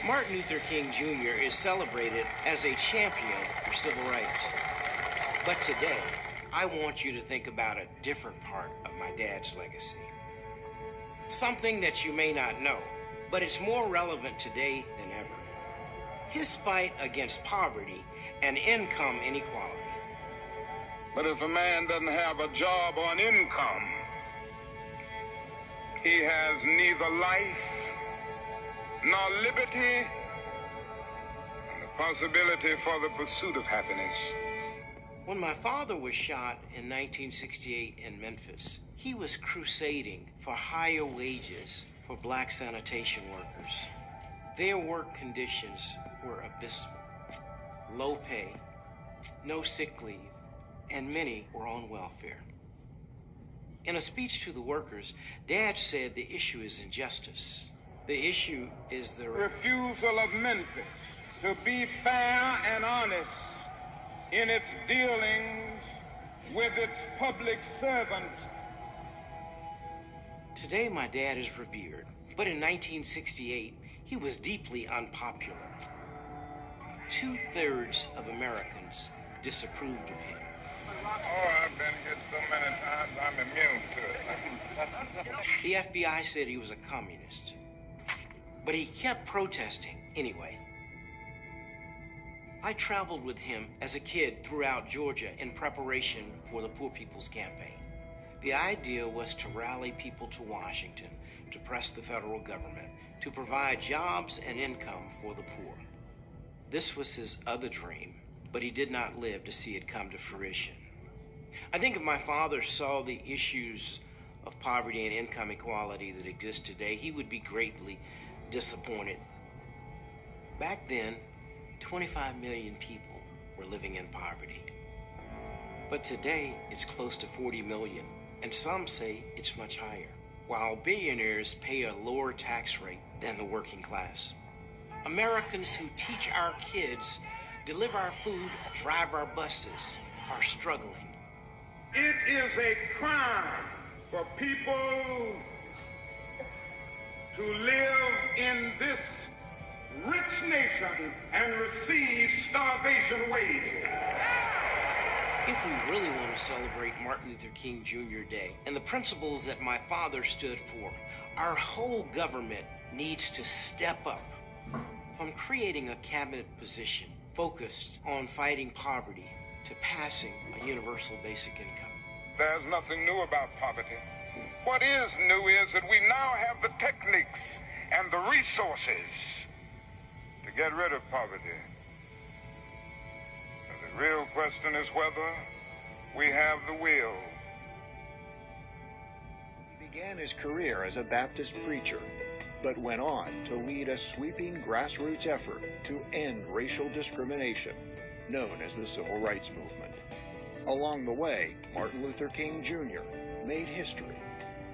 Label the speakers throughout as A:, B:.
A: Martin Luther King Jr. is celebrated as a champion for civil rights. But today, I want you to think about a different part of my dad's legacy. Something that you may not know, but it's more relevant today than ever. His fight against poverty and income inequality.
B: But if a man doesn't have a job or an income, he has neither life nor liberty, and the possibility for the pursuit of happiness.
A: When my father was shot in 1968 in Memphis, he was crusading for higher wages for black sanitation workers. Their work conditions were abysmal. Low pay, no sick leave, and many were on welfare. In a speech to the workers, Dad said the issue is injustice. The issue is the
B: refusal of Memphis to be fair and honest in its dealings with its public servants.
A: Today, my dad is revered, but in 1968, he was deeply unpopular. 2/3 of Americans disapproved of him.
B: Oh, I've been hit so many times, I'm immune to it.
A: The FBI said he was a communist, but he kept protesting anyway. I traveled with him as a kid throughout Georgia in preparation for the Poor People's Campaign. The idea was to rally people to Washington to press the federal government to provide jobs and income for the poor. This was his other dream, but he did not live to see it come to fruition. I think if my father saw the issues of poverty and income equality that exist today, he would be greatly disappointed. Back then, 25 million people were living in poverty. But today, it's close to 40 million, and some say it's much higher, while billionaires pay a lower tax rate than the working class. Americans who teach our kids, deliver our food, drive our buses, are struggling.
B: It is a crime for people to live in this rich nation and receive starvation wages.
A: If we really want to celebrate Martin Luther King Jr. Day and the principles that my father stood for, our whole government needs to step up. From creating a cabinet position focused on fighting poverty to passing a universal basic income.
B: There's nothing new about poverty. What is new is that we now have the techniques and the resources to get rid of poverty. The real question is whether we have the will.
C: He began his career as a Baptist preacher, but went on to lead a sweeping grassroots effort to end racial discrimination, known as the Civil Rights Movement. Along the way, Martin Luther King Jr. made history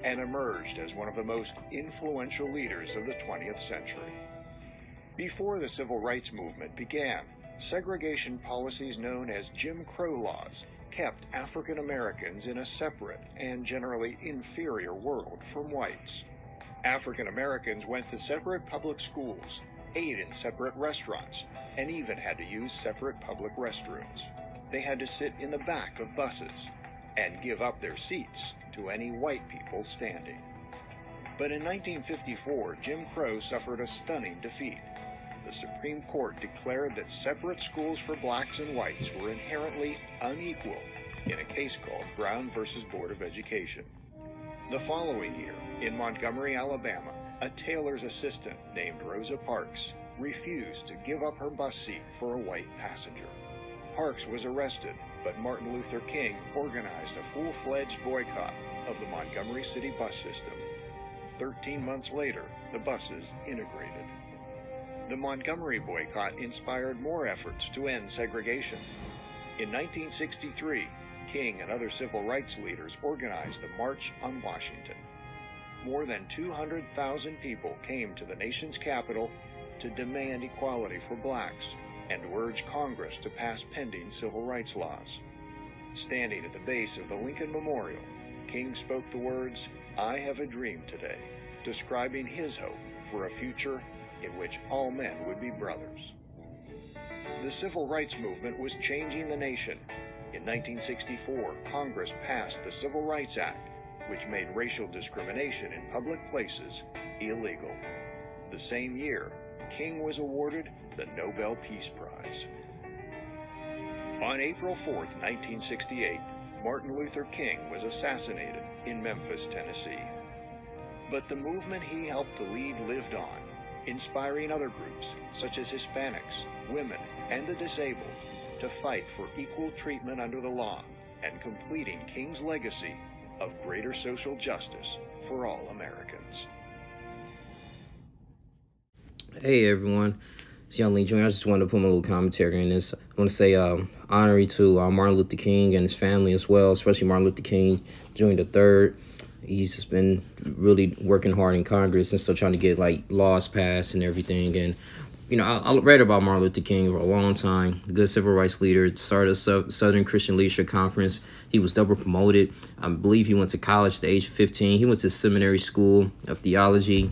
C: and emerged as one of the most influential leaders of the 20th century. Before the Civil Rights Movement began, segregation policies known as Jim Crow laws kept African Americans in a separate and generally inferior world from whites. African Americans went to separate public schools, ate in separate restaurants, and even had to use separate public restrooms. They had to sit in the back of buses and give up their seats to any white people standing. But in 1954, Jim Crow suffered a stunning defeat. The Supreme Court declared that separate schools for blacks and whites were inherently unequal in a case called Brown v. Board of Education. The following year, in Montgomery, Alabama, a tailor's assistant named Rosa Parks refused to give up her bus seat for a white passenger. Parks was arrested, but Martin Luther King organized a full-fledged boycott of the Montgomery City bus system. 13 months later, the buses integrated. The Montgomery boycott inspired more efforts to end segregation. In 1963, King and other civil rights leaders organized the March on Washington. More than 200,000 people came to the nation's capital to demand equality for blacks and to urge Congress to pass pending civil rights laws. Standing at the base of the Lincoln Memorial, King spoke the words, "I have a dream today," describing his hope for a future in which all men would be brothers. The civil rights movement was changing the nation. In 1964, Congress passed the Civil Rights Act, which made racial discrimination in public places illegal. The same year, King was awarded the Nobel Peace Prize. On April 4, 1968, Martin Luther King was assassinated in Memphis, Tennessee. But the movement he helped to lead lived on, inspiring other groups such as Hispanics, women, and the disabled to fight for equal treatment under the law and completing King's legacy of greater social justice for all Americans.
D: Hey everyone, it's Young Lee Jr. I just wanted to put my little commentary in this. I want to say honorary to Martin Luther King and his family as well, especially Martin Luther King Jr. III. He's just been really working hard in Congress and still trying to get like laws passed and everything. And you know, I read about Martin Luther King for a long time. A good civil rights leader. Started a Southern Christian Leadership Conference. He was double promoted. I believe he went to college at the age of 15. He went to seminary school of theology,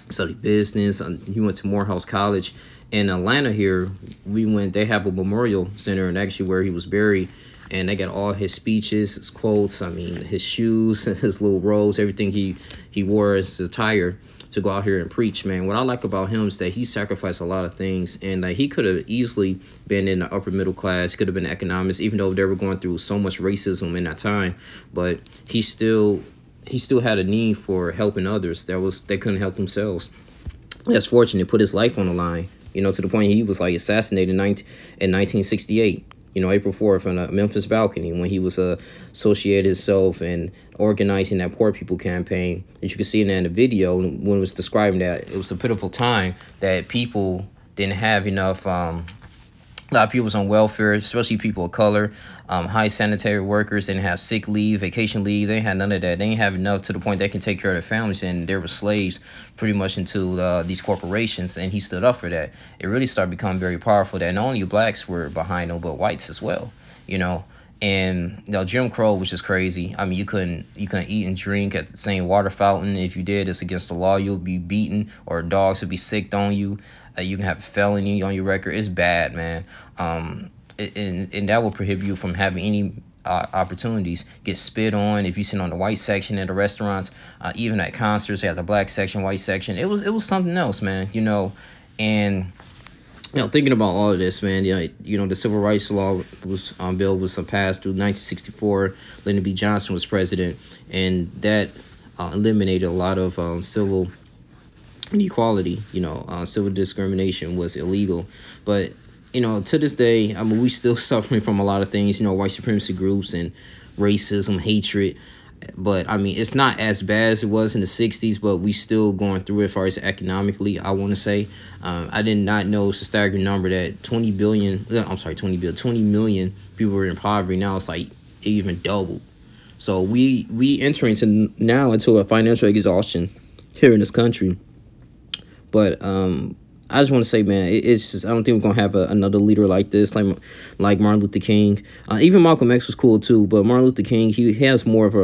D: studied business. He went to Morehouse College. In Atlanta here, they have a memorial center, and actually where he was buried. And they got all his speeches, his quotes, I mean, his shoes, his little robes, everything he wore as attire to go out here and preach, man. What I like about him is that he sacrificed a lot of things, and he could have easily been in the upper middle class, could have been economics, even though they were going through so much racism in that time. But he still had a need for helping others. They couldn't help themselves. That's fortunate. Put his life on the line, you know, to the point he was like assassinated in 1968. You know, April 4th on a Memphis balcony when he was associated himself and organizing that Poor People campaign. As you can see in the video, when it was describing that, it was a pitiful time that people didn't have enough. A lot of people was on welfare, especially people of color, high sanitary workers. They didn't have sick leave, vacation leave. They didn't have none of that. They didn't have enough to the point they can take care of their families, and they were slaves pretty much into these corporations, and he stood up for that. It really started becoming very powerful that not only blacks were behind them, but whites as well, you know. And you know, Jim Crow was just crazy. I mean, you couldn't eat and drink at the same water fountain. If you did, it's against the law. You'll be beaten, or dogs would be sicked on you. You can have a felony on your record. It's bad, man. And that will prohibit you from having any opportunities. Get spit on if you sit on the white section at the restaurants, even at concerts. They have the black section, white section. It was something else, man. You know, and you know, thinking about all of this, man. You know, the civil rights law was bill was passed through 1964. Lyndon B. Johnson was president, and that eliminated a lot of civil inequality. You know, civil discrimination was illegal. But you know, to this day, I mean, we still suffering from a lot of things. You know, white supremacy groups and racism, hatred. But I mean, it's not as bad as it was in the 60s, but we still going through it as far as economically, I want to say. I did not know it's a staggering number that 20 million people were in poverty. Now it's like even doubled. So we entering into a financial exhaustion here in this country. But I just want to say, man, it's just, I don't think we're going to have another leader like this, like Martin Luther King. Even Malcolm X was cool too, but Martin Luther King, he has more of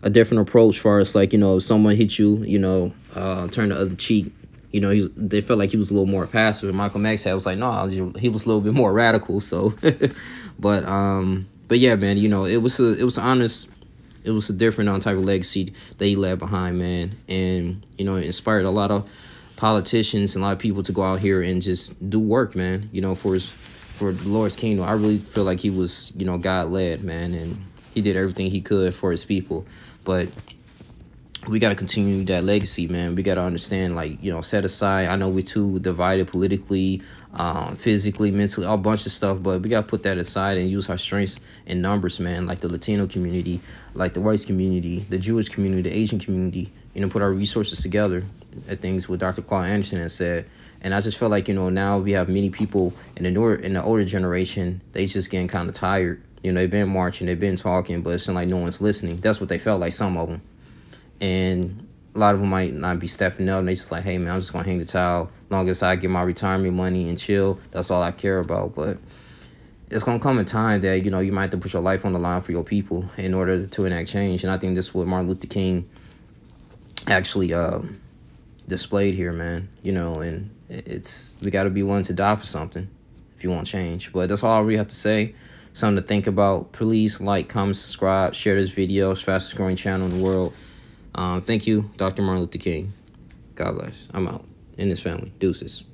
D: a different approach for us. Like, you know, if someone hit you, you know, turn the other cheek. You know, they felt like he was a little more passive. And Malcolm X was like, no, he was a little bit more radical. So, but yeah, man, you know, it was honest. It was a different type of legacy that he left behind, man. And, you know, it inspired a lot of politicians and a lot of people to go out here and just do work, man, you know, for the Lord's kingdom. I really feel like he was, you know, God-led, man, and he did everything he could for his people. But we got to continue that legacy, man. We got to understand, like, you know, set aside. I know we're too divided politically, physically, mentally, a bunch of stuff, but we got to put that aside and use our strengths in numbers, man, like the Latino community, like the whites community, the Jewish community, the Asian community, you know, put our resources together at things what Dr. Claude Anderson has said. And I just feel like, you know, now we have many people in the older generation, they just getting kind of tired. You know, they've been marching, they've been talking, but it's like no one's listening. That's what they felt like, some of them. And a lot of them might not be stepping up, and they just like, hey, man, I'm just going to hang the towel. As long as I get my retirement money and chill, that's all I care about. But it's going to come a time that, you know, you might have to put your life on the line for your people in order to enact change. And I think this is what Martin Luther King actually displayed here, man. You know, and we got to be willing to die for something if you want change. But that's all we have to say. Something to think about. Please like, comment, subscribe, share this video. It's the fastest growing channel in the world. Thank you, Dr. Martin Luther King. God bless. I'm out. And his family. Deuces.